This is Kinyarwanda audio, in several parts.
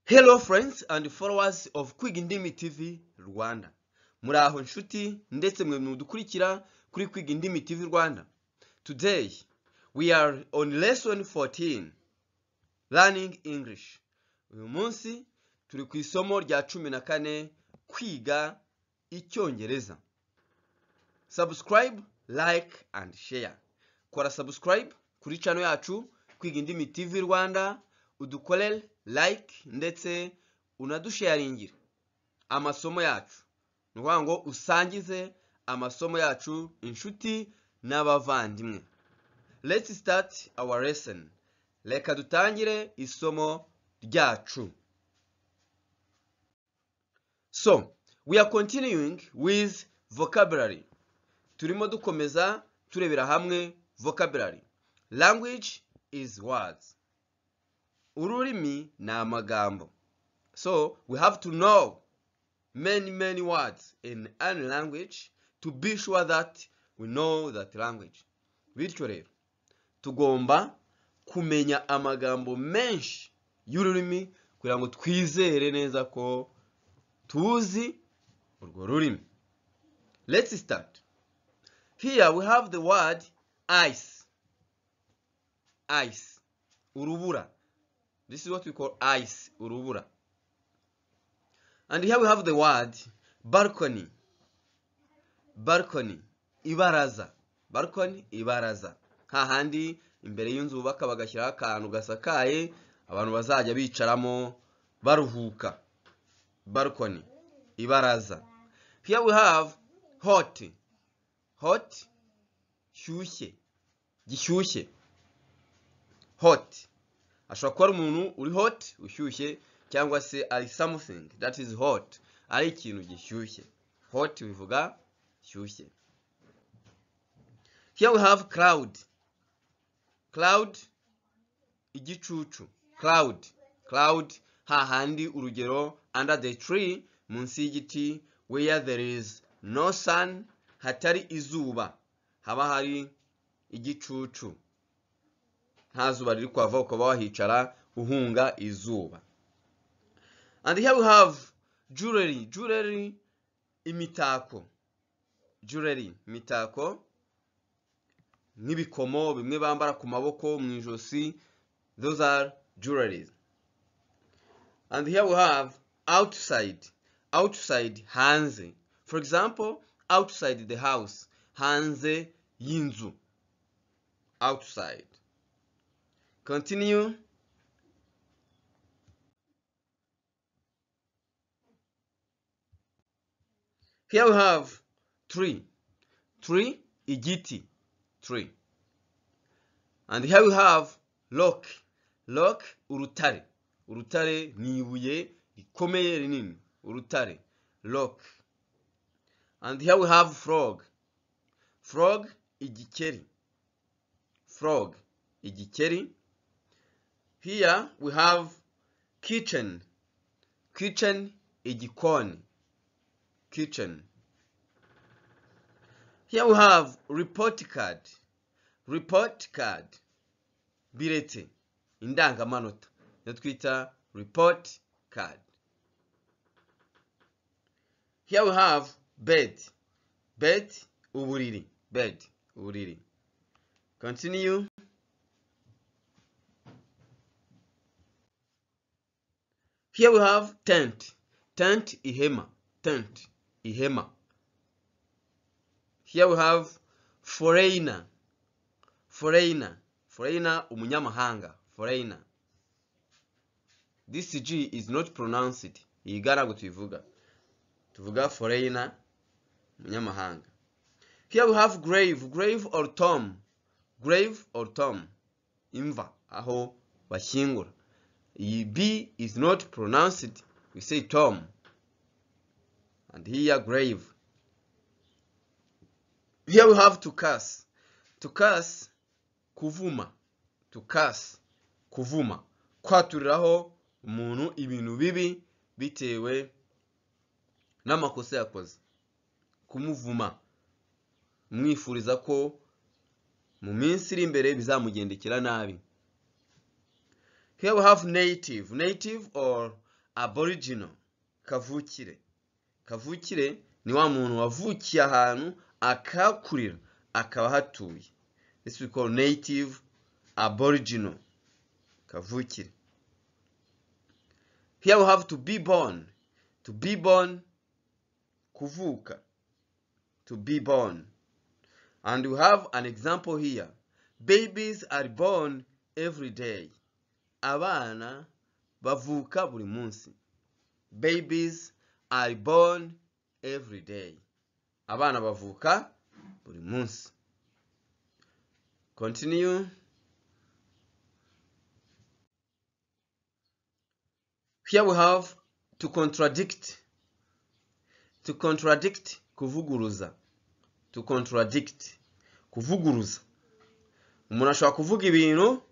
Hello friends and followers of Kwiga Indimi TV Rwanda. Muraho nshuti ndetse mwe mudukurikira kuri Kwiga Indimi TV Rwanda. Today we are on lesson 14, learning English. Uyu munsi turi ku isomo rya 14 kwiga icyongereza. Subscribe, like and share. Kora subscribe kuri channel yacu Kwiga Indimi TV Rwanda, udukorere like ndetse unadusharingira amasomo yacu. Nukuvuga ngo usangize amasomo yacu inshuti n'abavandimwe. Let's start our lesson. Reka dutangire isomo ryacu. So, we are continuing with vocabulary. Turimo dukomeza turebera hamwe vocabulary. Language is words. Ururimi na amagambo. So we have to know many words in any language to be sure that we know that language. Bityo rero tugomba kumenya amagambo menshi y'ururimi kugira ngo twizere neza ko tuzi urwo rurimi. Let's start. Here we have the word ice. Ice. Urubura. This is what we call ice, urubura. And here we have the word balcony. Balcony, ibaraza. Balcony, ibaraza. Hahandi imbere y'inzu bubaka bagashyiraho akantu gasakaye abantu bazajya bicaramo baruhuka. Balcony, ibaraza. Here we have hot. Hot, shyushye. Gishyushye. Hot. Ashobora kuba ari umuntu uri hot ushyushye cyangwa se ari something that is hot ari ikintu gishyushye. Hot bivuga shyushye. Here we have cloud. Cloud, igicucu. Cloud. Cloud, hahandi urugero under the tree, munsi y'igiti, where there is no sun, hatari izuba, haba hari igicucu. Nta zuba riri kwava ukaba wahicara uhunga izuba. And here we have jewelry. Jewelry, imitako. Jewelry, imitako. N'ibikomo bimwe bambara ku maboko mu ijosi. Those are jewelries. And here we have outside. Outside, hanze. For example, outside the house. Hanze y'inzu. Outside. Continue. Here we have tree. Tree, igiti. Tree. And here we have rock. Rock, urutare. Urutare ni ibuye rikomeye rinini. Urutare. Rock. And here we have frog. Frog, igikeri. Frog, igikeri. Here we have kitchen. Kitchen, igikoni. Kitchen. Here we have report card. Report card. Birete. Indangamanota. Twita report card. Here we have bed. Bed, uburiri. Bed, uburiri. Continue. Here we have tent. Tent, ihema. Tent, ihema. Here we have foreigner. Foreigner. Foreigner, umunyamahanga. Foreigner. This G is not pronounced. Igara gutuvuga. Tuvuga foreigner, umunyamahanga. Here we have grave. Grave or tomb. Grave or tomb. Imva, aho bashyingura. B is not pronounced. We say tomb. And here grave. Here we have to curse. To curse, kuvuma. To curse, kuvuma. Kwaturiraho umuntu ibintu bibi bitewe n'amakosa yakoze. Kumuvuma. Mwifuriza ko mu minsi iri imbere bizamugendekera nabi. Here we have native. Native or aboriginal, kavukire. Kavukire ni wa muntu wavukiye ahantu akakurira akaba hatuye. This we call native aboriginal, kavukire. Here we have to be born. To be born, kuvuka. To be born. And we have an example here. Babies are born every day. Abana bavuka buri munsi. Babies are born every day. Abana bavuka buri munsi. Continue. Here we have to contradict. To contradict, kuvuguruza. To contradict, kuvuguruza. Umuntu ashobora kuvuga ibintu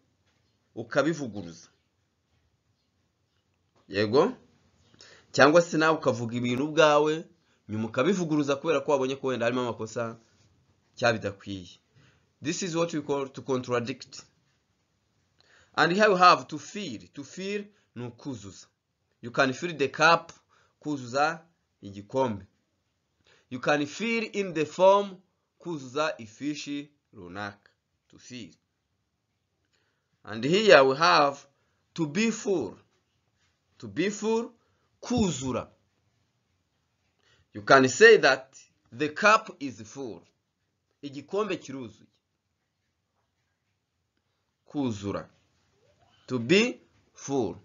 ukabivuguruza. Yego? Cyangwa se nawe ukavuga ibintu ubwawe nyuma ukabivuguruza kubera ko wabonye ko wenda harimo amakosa cyabidakwiye. This is what we call to contradict. And here we have to fill. To fill ni ukuzuza. You can fill the cup, kuzuza igikombe. You can fill in the form, kuzuza ifishi runaka. To fill. And here we have to be full. To be full, kuzura. You can say that the cup is full. Igikombe kiruzuye. Kuzura. To be full.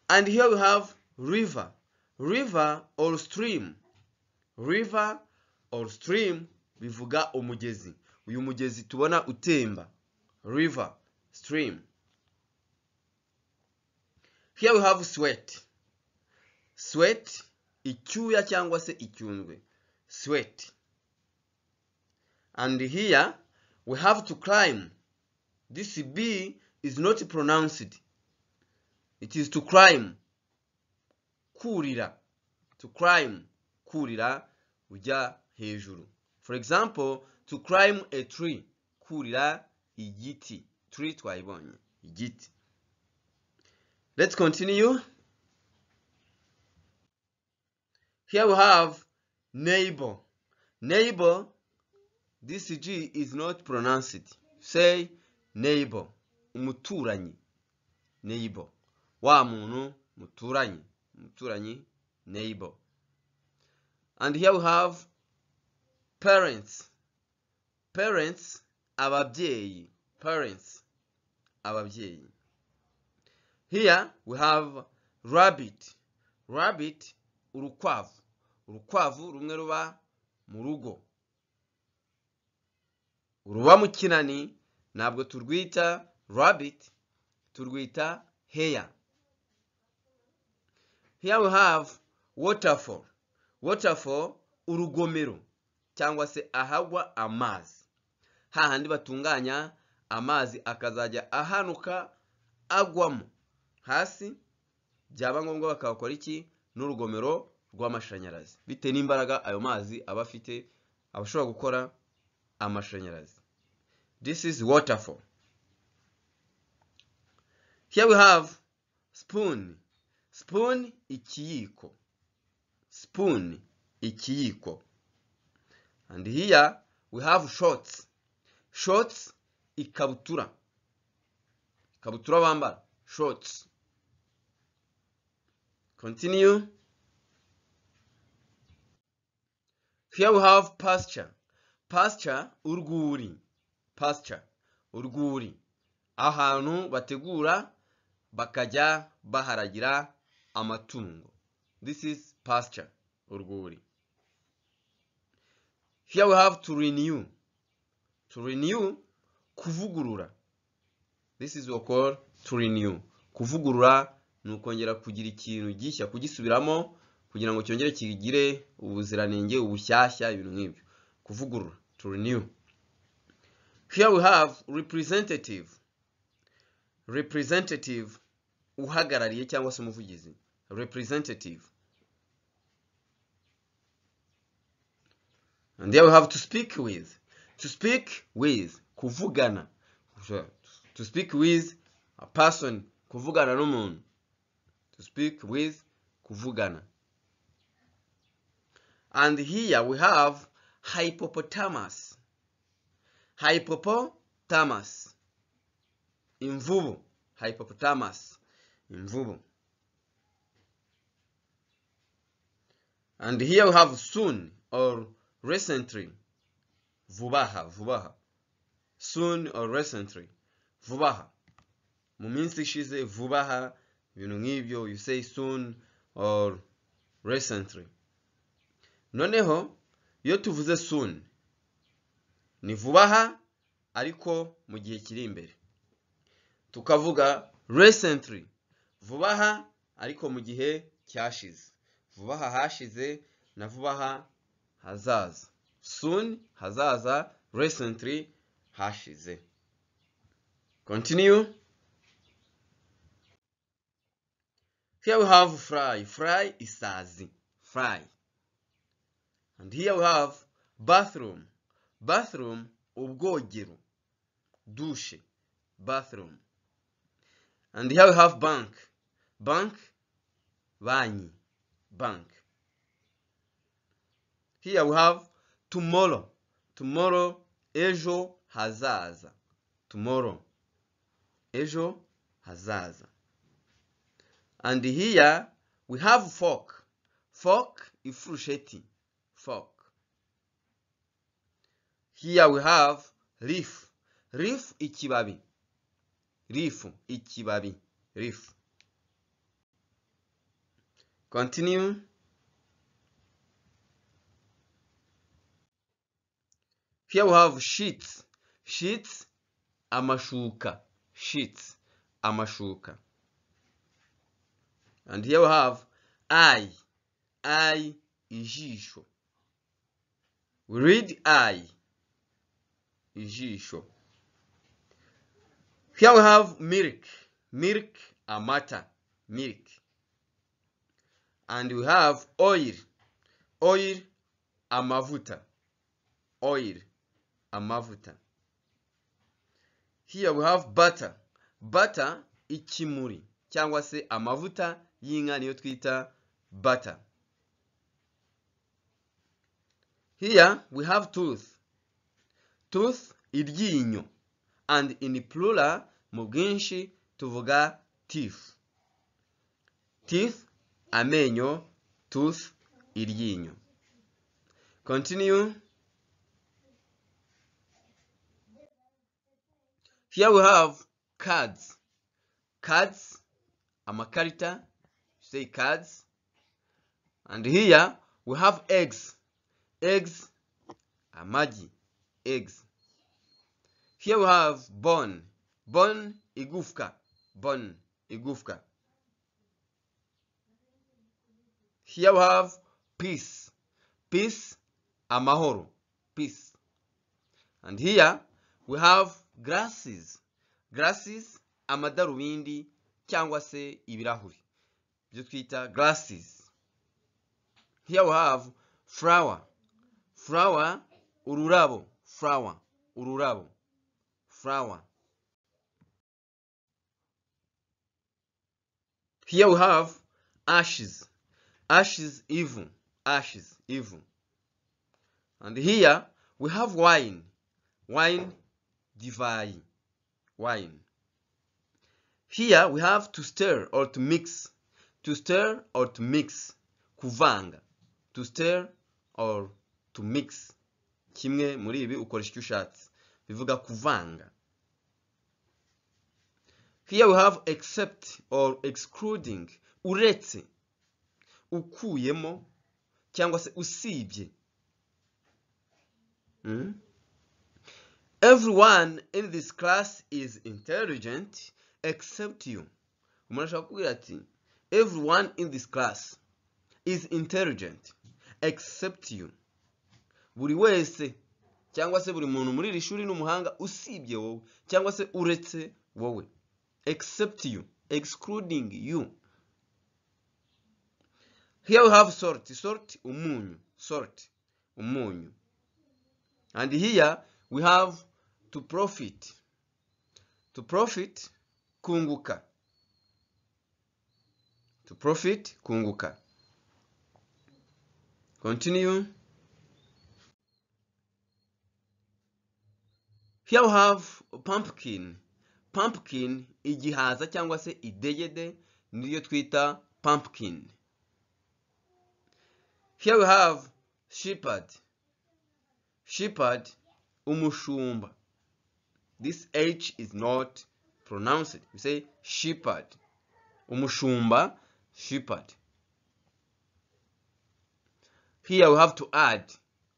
And here we have river. River or stream. River or stream bivuga umugezi. Uyu mugezi tubona utemba. River, stream. Here we have sweat. Sweat, icyuya cyangwa se icyunzwe. Sweat. And here we have to climb. This B is not pronounced. It is to climb. Kurira. To climb. Kurira ujya hejuru. For example, to climb a tree. Kurira igiti. Tree twayibonye. Igiti. Let's continue. Here we have neighbor. Neighbor, this G is not pronounced. Say neighbor. Umuturanyi. Neighbor. Wa muntu muturanyi. Muturanyi, neighbor. And here we have parents. Parents, ababyeyi. Parents, ababyeyi. Here we have rabbit. Rabbit, urukwavu. Urukwavu rumwe ruba mu rugo. Uruba mu kinani ntabwo turwita rabbit, turwita hare. Here we have waterfall. Waterfall, urugomero cyangwa se ahagwa amazi. Hahandi batunganya amazi akazajya ahanuka agwamo hasi, byaba ngombwa bakakora iki n'urugomero rw'amashanyarazi bite n'imbaraga ayo mazi aba afite abashobora gukora amashanyarazi. This is waterfall. Here we have spoon. Spoon, ikiyiko. Spoon, ikiyiko. And here we have shorts. Shorts, ikabutura. Ikabutura bambara. Shorts. Continue. Here we have pasture. Pasture, urwuri. Pasture, urwuri. Ahantu bategura bakajya baharagira amatungo. This is pasture, urwuri. Here we have to renew. To renew, kuvugurura. This is what we call to renew. Kuvugurura ni ukongera kugira ikintu gishya, kugisubiramo kugira ngo cyongere kigire ubuziranenge, ubushyashya, ibintu nk'ibyo. Kuvugurura, to renew. Here we have representative. Representative, uhagarariye cyangwa se umuvugizi. Representative. And there we have to speak with. To speak with, kuvugana. To speak with a person, kuvugana n'umuntu. To speak with, kuvugana. And here we have hippopotamus. Hippopotamus. Imvubu. Hippopotamus. Imvubu. And here we have soon or recently. Vubaha, vubaha. Soon or recently. Vubaha. Mu minsi ishize, vubaha, ibintu nk'ibyo, you say soon or recently. Noneho, iyo tuvuze soon, ni vubaha ariko mu gihe kiri imbere. Tukavuga recently, vubaha ariko mu gihe cyashize. Vubaha hashize na vubaha hazaza. Soon, hazaza. Recently, hashize. Continue. Here we have fry. Fry, isazi. Fry. And here we have bathroom. Bathroom, ubwogero. Douche. Bathroom. And here we have bank. Bank, banki. Bank. Here we have tomorrow. Tomorrow, ejo hazaza. Tomorrow, ejo hazaza. And here we have fork. Fork, ifurusheti. Fork. Here we have leaf. Leaf, ikibabi. Leaf, ikibabi. Leaf. Continue. Here we have sheets. Sheets, amashuka. Sheets, amashuka. And here we have eye. Eye, ijisho. We read eye. Ijisho. Here we have milk. Milk, amata. Milk. And we have oil. Oil, amavuta. Oil, amavuta. Here we have butter. Butter, ikimuri. Cyangwa se amavuta y'inka niyo twita butter. Here we have tooth. Tooth, iryinyo. And in plural, mu bwinshi tuvuga teeth. Teeth, amenyo. Tooth, iryinyo. Continue. Here we have cards. Cards, amakarita. Say cards. And here we have eggs. Eggs, amagi. Eggs. Here we have bone. Bone, igufka. Bone, igufka. Here we have peace. Peace, amahoro. Peace. And here we have glasses. Glasses, amadarubindi cyangwa se ibirahuri. Byo twita glasses. Here we have flower. Flower, ururabo. Flower, ururabo. Flower. Here we have ashes. Ashes, evil. Ashes, evil. And here we have wine. Wine, divai. Wine. Here we have to stir or to mix. To stir or to mix. Kuvanga. To stir or to mix. Kimwe muri ibi ukoresha icyo ushatse. Bivuga kuvanga. Here we have except or excluding. Uretse. Ukuyemo. Cyangwa se usibye. Everyone in this class is intelligent except you. Umuntu ashobora kubwira ati everyone in this class is intelligent except you. Buri wese cyangwa se buri muntu muri iri shuri n'umuhanga usibye wowe cyangwa se uretse wowe. Except you, excluding you. Here we have salt. Salt, umunyu. Salt, umunyu. And here we have to profit. To profit, kunguka. To profit, kunguka. Continue. Here we have pumpkin. Pumpkin, igihaza cyangwa se idegede, niyo twita pumpkin. Here we have shepherd. Shepherd, umushumba. This H is not pronounced. We say shepherd. Umushumba, shepherd. Here we have to add,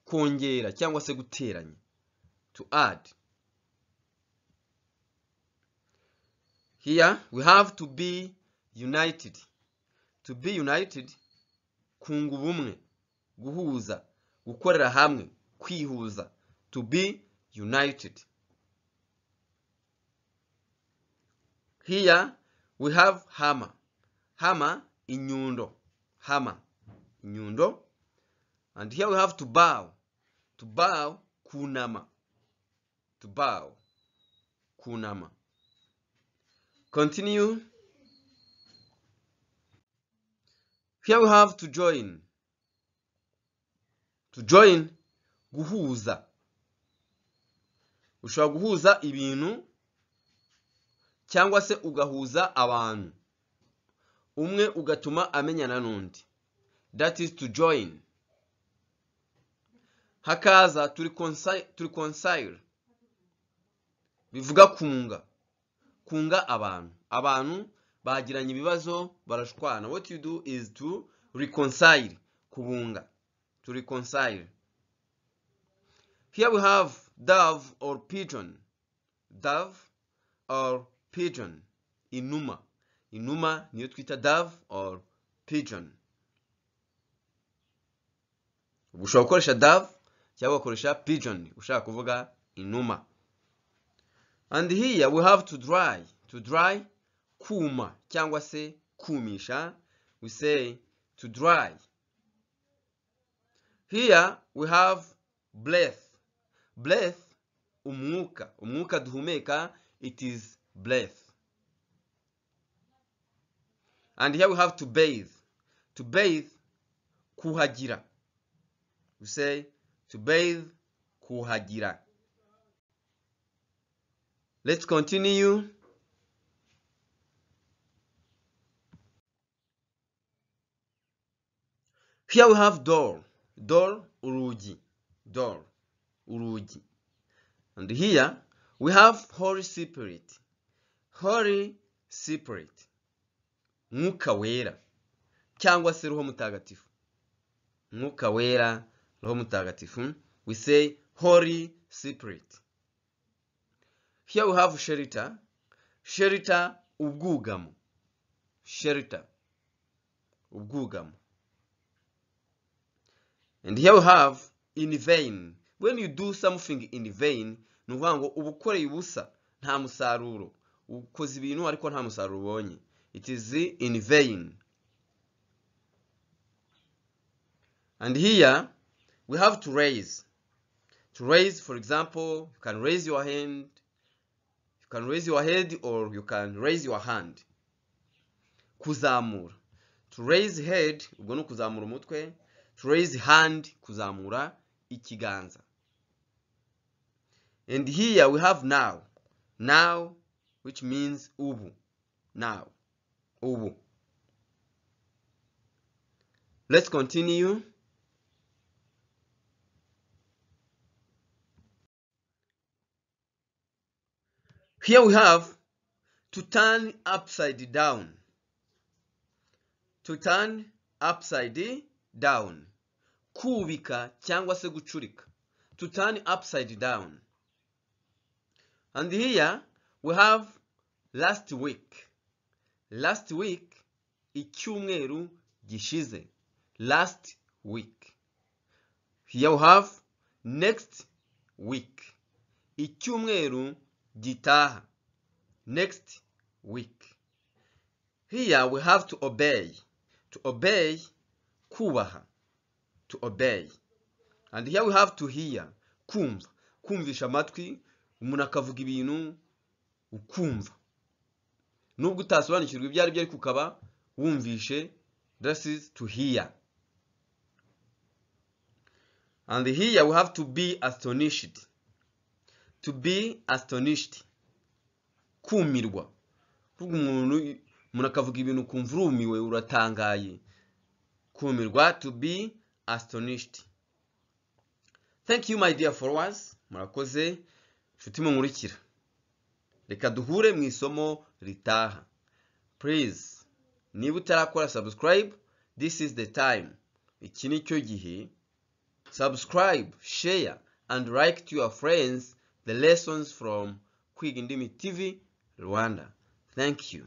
kongera cyangwa se guteranya. To add. Here we have to be united. To be united, kunga ubumwe, guhuza, gukorera hamwe, kwihuza. To be united. Here we have hammer. Hammer, inyundo. Hammer, inyundo. And here we have to bow. To bow, kunama. To bow, kunama. Continue. Here we have to join. To join, guhuza. Ushobora guhuza ibintu cyangwa se ugahuza abantu. Umwe ugatuma amenyana n'undi. That is to join. Hakaza to reconcile. Bivuga kunga. Kunga abantu. Abantu bagiranye ibibazo barashwana. What you do is to reconcile. Kubunga. To reconcile. Here we have dove or pigeon. Dove or pigeon. Inuma. Inuma niyo twita dove or pigeon. Ushobora gukoresha dove cyangwa ukoresha pigeon ushaka kuvuga inuma. And here we have to dry. To dry, kuma cyangwa se kumisha. We say to dry. Here we have breath. Breath, umwuka. Umwuka duhumeka, it is breath. And here we have to bathe. To bathe, kuhagira. We say to bathe, kuhagira. Let's continue. Here we have door. Door, urugi. Door, urugi. And here we have Holy Spirit. Holy Spirit. Mwuka wera. Cyangwa se Roho Mutagatifu. Mwuka wera, Roho Mutagatifu. We say Holy Spirit. Here we have shelter. Shelter, ubwugamo. Shelter, ubwugamo. And here we have in vain. When you do something in vain, ni ukuvuga ngo uba ukoreye ubusa, nta musaruro. Ukoze ibintu ariko nta musaruro ubonye. It is in vain. And here we have to raise. To raise, for example, you can raise your hand. You can raise your head or you can raise your hand. Kuzamura. To raise head, ubwo ni kuzamura umutwe. To raise hand, kuzamura ikiganza. And here we have now. Now, which means ubu. Now, ubu. Let's continue. Here we have to turn upside down. To turn upside down. Kubika cyangwa se gucurika. To turn upside down. And here we have last week. Last week, icyumweru gishize. Last week. Here we have next week. Icyumweru gitaha. Next week. Here we have to obey. To obey, kubaha. To obey. And here we have to hear. Kumva. Kumvisha amatwi. Umuntu akavuga ibintu ukumva. Nubwo utasobanukirwa ibyo ari byo ariko ukaba wumvishe, this is to hear. And here we have to be astonished. To be astonished. Kumirwa. Umuntu akavuga ibintu kumva urumiwe, uratangaye. Kumirwa, to be astonished. Thank you my dear followers. Murakoze nshuti munkurikira. Reka duhure mu isomo ritaha. Please, niba utarakora subscribe, this is the time. Iki ni cyo gihe. Subscribe, share and like to your friends the lessons from Kwiga Indimi TV Rwanda. Thank you.